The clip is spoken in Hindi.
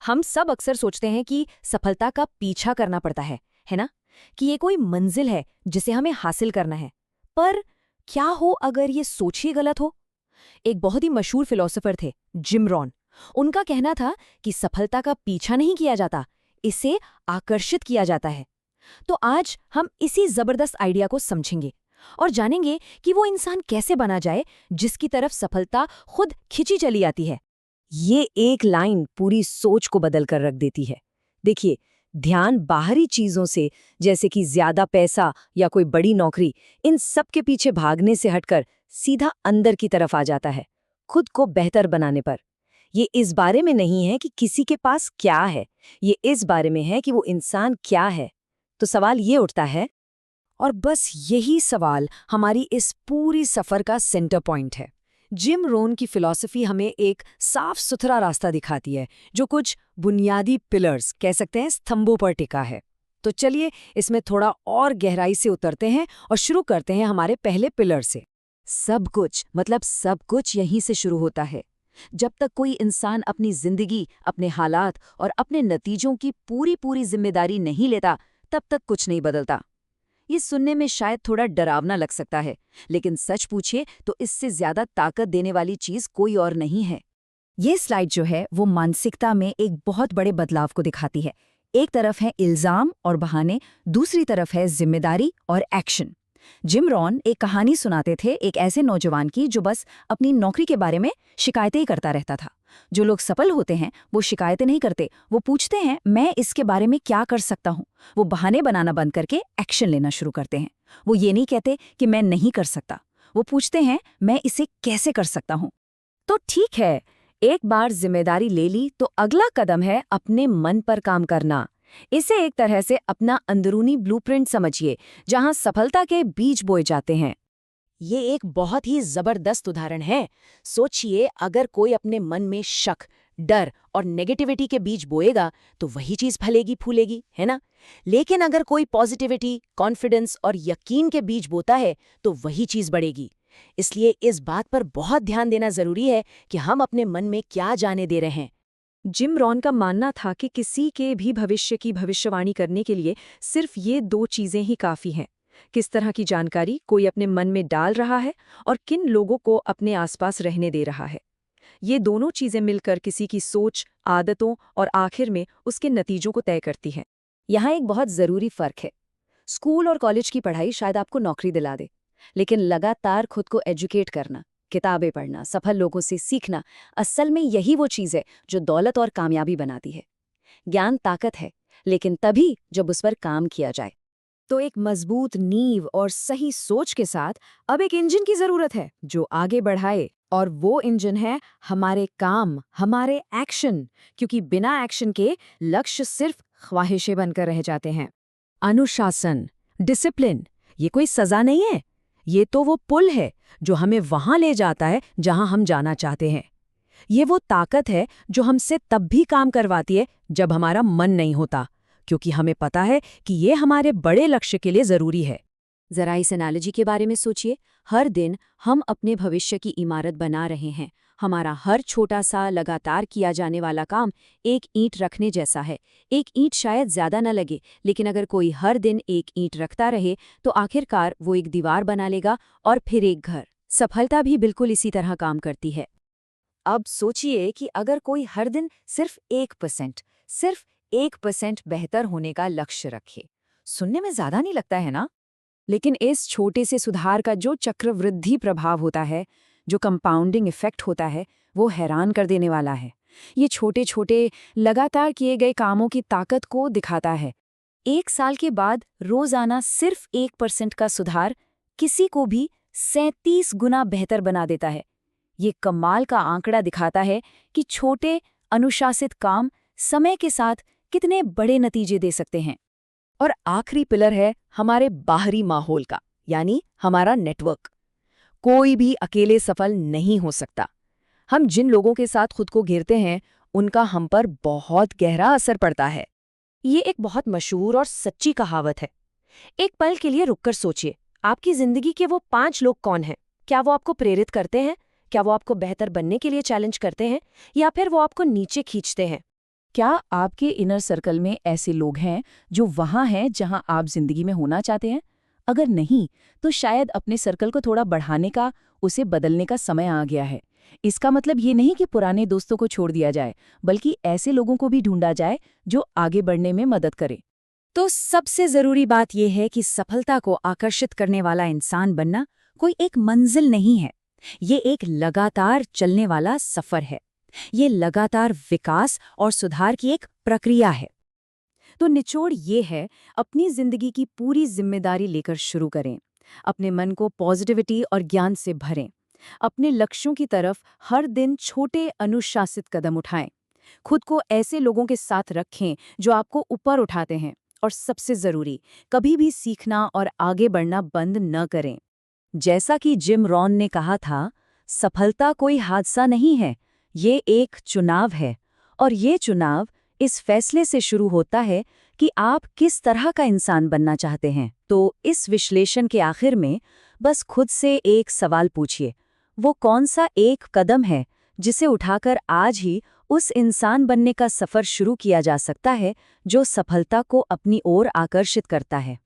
हम सब अक्सर सोचते हैं कि सफलता का पीछा करना पड़ता है ना? कि ये कोई मंजिल है जिसे हमें हासिल करना है। पर क्या हो अगर ये सोच ही गलत हो? एक बहुत ही मशहूर फिलोसोफर थे, जिम रॉन। उनका कहना था कि सफलता का पीछा नहीं किया जाता, इसे आकर्षित किया जाता है। तो आज हम इसी जबरदस्त आइडिया को समझेंगे और जानेंगे कि वो इंसान कैसे बना जाए जिसकी तरफ सफलता खुद खिंची चली आती है। ये एक लाइन पूरी सोच को बदल कर रख देती है। देखिए, ध्यान बाहरी चीजों से, जैसे कि ज्यादा पैसा या कोई बड़ी नौकरी, इन सब के पीछे भागने से हटकर सीधा अंदर की तरफ आ जाता है, खुद को बेहतर बनाने पर। ये इस बारे में नहीं है कि किसी के पास क्या है, ये इस बारे में है कि वो इंसान क्या है। तो सवाल ये उठता है, और बस यही सवाल हमारी इस पूरी सफर का सेंटर पॉइंट है। जिम रोन की फिलॉसफी हमें एक साफ सुथरा रास्ता दिखाती है जो कुछ बुनियादी पिलर्स, कह सकते हैं, स्तंभों पर टिका है। तो चलिए इसमें थोड़ा और गहराई से उतरते हैं और शुरू करते हैं हमारे पहले पिलर से। सब कुछ, मतलब सब कुछ यहीं से शुरू होता है। जब तक कोई इंसान अपनी जिंदगी, अपने हालात और अपने नतीजों की पूरी पूरी जिम्मेदारी नहीं लेता, तब तक कुछ नहीं बदलता। ये सुनने में शायद थोड़ा डरावना लग सकता है, लेकिन सच पूछिए तो इससे ज्यादा ताकत देने वाली चीज कोई और नहीं है। ये स्लाइड जो है वो मानसिकता में एक बहुत बड़े बदलाव को दिखाती है। एक तरफ है इल्जाम और बहाने, दूसरी तरफ है जिम्मेदारी और एक्शन। जिम रॉन एक कहानी सुनाते थे एक ऐसे नौजवान की जो बस अपनी नौकरी के बारे में शिकायतें ही करता रहता था। जो लोग सफल होते हैं वो शिकायतें नहीं करते, वो पूछते हैं मैं इसके बारे में क्या कर सकता हूँ। वो बहाने बनाना बंद करके एक्शन लेना शुरू करते हैं। वो ये नहीं कहते कि मैं नहीं कर सकता, वो पूछते हैं मैं इसे कैसे कर सकता हूँ। तो ठीक है, एक बार जिम्मेदारी ले ली तो अगला कदम है अपने मन पर काम करना। इसे एक तरह से अपना अंदरूनी ब्लूप्रिंट समझिए, जहां सफलता के बीज बोए जाते हैं। ये एक बहुत ही जबरदस्त उदाहरण है। सोचिए, अगर कोई अपने मन में शक, डर और नेगेटिविटी के बीज बोएगा तो वही चीज फलेगी फूलेगी, है ना? लेकिन अगर कोई पॉजिटिविटी, कॉन्फिडेंस और यकीन के बीज बोता है तो वही चीज बढ़ेगी। इसलिए इस बात पर बहुत ध्यान देना जरूरी है कि हम अपने मन में क्या जाने दे रहे हैं। जिम रॉन का मानना था कि किसी के भी भविष्य की भविष्यवाणी करने के लिए सिर्फ ये दो चीजें ही काफी हैं। किस तरह की जानकारी कोई अपने मन में डाल रहा है और किन लोगों को अपने आसपास रहने दे रहा है। ये दोनों चीजें मिलकर किसी की सोच, आदतों और आखिर में उसके नतीजों को तय करती हैं। यहाँ एक बहुत जरूरी फर्क है। स्कूल और कॉलेज की पढ़ाई शायद आपको नौकरी दिला दे, लेकिन लगातार खुद को एजुकेट करना, किताबें पढ़ना, सफल लोगों से सीखना, असल में यही वो चीज़ है जो दौलत और कामयाबी बनाती है। ज्ञान ताकत है, लेकिन तभी जब उस पर काम किया जाए। तो एक मजबूत नींव और सही सोच के साथ अब एक इंजन की जरूरत है जो आगे बढ़ाए, और वो इंजन है हमारे काम, हमारे एक्शन। क्योंकि बिना एक्शन के लक्ष्य सिर्फ ख्वाहिशें बनकर रह जाते हैं। अनुशासन, डिसिप्लिन, ये कोई सजा नहीं है, ये तो वो पुल है जो हमें वहां ले जाता है जहां हम जाना चाहते हैं। ये वो ताकत है जो हमसे तब भी काम करवाती है जब हमारा मन नहीं होता, क्योंकि हमें पता है कि ये हमारे बड़े लक्ष्य के लिए जरूरी है। जरा इस एनालॉजी के बारे में सोचिए। हर दिन हम अपने भविष्य की इमारत बना रहे हैं। हमारा हर छोटा सा लगातार किया जाने वाला काम एक ईंट रखने जैसा है। एक ईंट शायद ज्यादा न लगे, लेकिन अगर कोई हर दिन एक ईंट रखता रहे तो आखिरकार वो एक दीवार बना लेगा और फिर एक घर। सफलता भी बिल्कुल इसी तरह काम करती है। अब सोचिए कि अगर कोई हर दिन सिर्फ 1% बेहतर होने का लक्ष्य रखे। सुनने में ज्यादा नहीं लगता है ना? लेकिन इस छोटे से सुधार का जो चक्रवृद्धि प्रभाव होता है, जो कंपाउंडिंग इफेक्ट होता है, वो हैरान कर देने वाला है। ये छोटे छोटे लगातार किए गए कामों की ताकत को दिखाता है। 1 साल के बाद रोजाना सिर्फ 1% का सुधार किसी को भी 37 गुना बेहतर बना देता है। ये कमाल का आंकड़ा दिखाता है कि छोटे अनुशासित काम समय के साथ कितने बड़े नतीजे दे सकते हैं। और आखिरी पिलर है हमारे बाहरी माहौल का, यानी हमारा नेटवर्क। कोई भी अकेले सफल नहीं हो सकता। हम जिन लोगों के साथ खुद को घेरते हैं, उनका हम पर बहुत गहरा असर पड़ता है। ये एक बहुत मशहूर और सच्ची कहावत है। एक पल के लिए रुककर सोचिए, आपकी जिंदगी के वो 5 लोग कौन हैं? क्या वो आपको प्रेरित करते हैं? क्या वो आपको बेहतर बनने के लिए चैलेंज करते हैं, या फिर वो आपको नीचे खींचते हैं? क्या आपके इनर सर्कल में ऐसे लोग हैं जो वहाँ हैं जहाँ आप जिंदगी में होना चाहते हैं? अगर नहीं, तो शायद अपने सर्कल को थोड़ा बढ़ाने का, उसे बदलने का समय आ गया है। इसका मतलब ये नहीं कि पुराने दोस्तों को छोड़ दिया जाए, बल्कि ऐसे लोगों को भी ढूंढा जाए जो आगे बढ़ने में मदद करे। तो सबसे जरूरी बात यह है कि सफलता को आकर्षित करने वाला इंसान बनना कोई एक मंजिल नहीं है। ये एक लगातार चलने वाला सफर है। ये लगातार विकास और सुधार की एक प्रक्रिया है। तो निचोड़ ये है, अपनी जिंदगी की पूरी जिम्मेदारी लेकर शुरू करें। अपने मन को पॉजिटिविटी और ज्ञान से भरें। अपने लक्ष्यों की तरफ हर दिन छोटे अनुशासित कदम उठाएं। खुद को ऐसे लोगों के साथ रखें जो आपको ऊपर उठाते हैं। और सबसे जरूरी, कभी भी सीखना और आगे बढ़ना बंद न करें। जैसा कि जिम रॉन ने कहा था, सफलता कोई हादसा नहीं है, ये एक चुनाव है। और ये चुनाव इस फैसले से शुरू होता है कि आप किस तरह का इंसान बनना चाहते हैं। तो इस विश्लेषण के आखिर में बस खुद से एक सवाल पूछिए, वो कौन सा एक कदम है जिसे उठाकर आज ही उस इंसान बनने का सफर शुरू किया जा सकता है जो सफलता को अपनी ओर आकर्षित करता है।